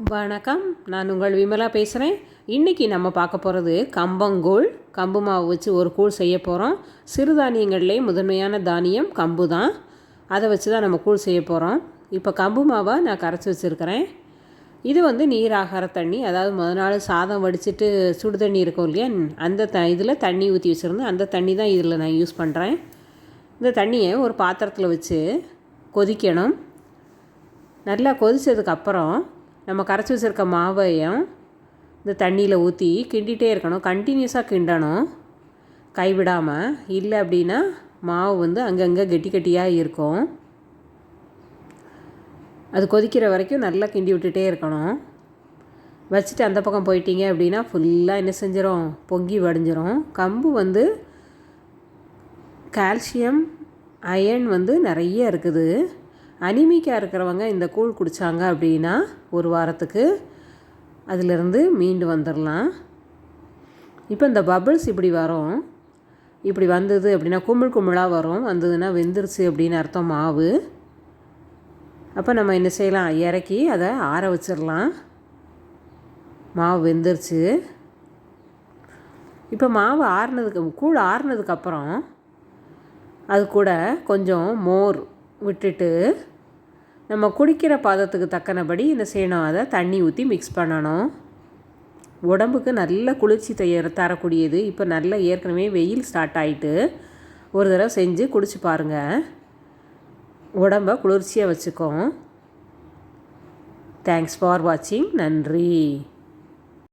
வணக்கம், நான் உங்கள் விமலா பேசுகிறேன். இன்றைக்கி நம்ம பார்க்க போகிறது கம்பங்கூழ். கம்பு மாவு வச்சு ஒரு கூழ் செய்ய போகிறோம். சிறுதானியங்கள்லேயே முதன்மையான தானியம் கம்பு தான். அதை வச்சு தான் நம்ம கூழ் செய்ய போகிறோம். இப்போ கம்பு மாவை நான் கரைச்சி வச்சுருக்கிறேன். இது நீர் ஆகார தண்ணி, அதாவது முதல் நாள் சாதம் வடிச்சிட்டு சுடு தண்ணி இருக்கும் இல்லையா, அந்த இதில் தண்ணி ஊற்றி வச்சுருந்தேன். அந்த தண்ணி தான் இதில் நான் யூஸ் பண்ணுறேன். இந்த தண்ணியை ஒரு பாத்திரத்தில் வச்சு கொதிக்கணும். நல்லா கொதித்ததுக்கப்புறம் நம்ம கரைச்சி வச்சுருக்க மாவையும் இந்த தண்ணியில் ஊற்றி கிண்டிகிட்டே இருக்கணும். கண்டினியூஸாக கிண்டணும், கைவிடாமல். இல்லை அப்படின்னா மாவு அங்கங்கே கெட்டி கெட்டியாக இருக்கும். அது கொதிக்கிற வரைக்கும் நல்லா கிண்டி விட்டுட்டே இருக்கணும். வச்சுட்டு அந்த பக்கம் போயிட்டீங்க அப்படின்னா ஃபுல்லாக என்ன செஞ்சிடும், பொங்கி வடிஞ்சிரும். கம்பு கால்சியம், அயன் நிறைய இருக்குது. அனிமிக்காக இருக்கிறவங்க இந்த கூழ் குடித்தாங்க அப்படின்னா ஒரு வாரத்துக்கு அதிலிருந்து மீண்டு வந்துடலாம். இப்போ இந்த பபிள்ஸ் இப்படி வரும். இப்படி வந்தது அப்படின்னா குமிழ் குமிழாக வரும். வந்ததுன்னா வெந்துருச்சு அப்படின்னு அர்த்தம் மாவு. அப்போ நம்ம என்ன செய்யலாம், இறக்கி அதை ஆற வச்சிடலாம். மாவு வெந்துருச்சு. இப்போ மாவு கூழ் ஆறுனதுக்கப்புறம் அது கூட கொஞ்சம் மோர் விட்டுட்டு நம்ம குடிக்கிற பதத்துக்கு தக்கனபடி என்ன செய்யணும், அதை தண்ணி ஊற்றி மிக்ஸ் பண்ணணும். உடம்புக்கு நல்ல குளிர்ச்சி தரக்கூடியது. இப்போ நல்ல ஏற்கனவே வெயில் ஸ்டார்ட் ஆகிட்டு ஒரு தடவை செஞ்சு குடிச்சு பாருங்கள். உடம்பை குளிர்ச்சியாக வச்சுக்கும். தேங்க்ஸ் ஃபார் வாட்சிங். நன்றி.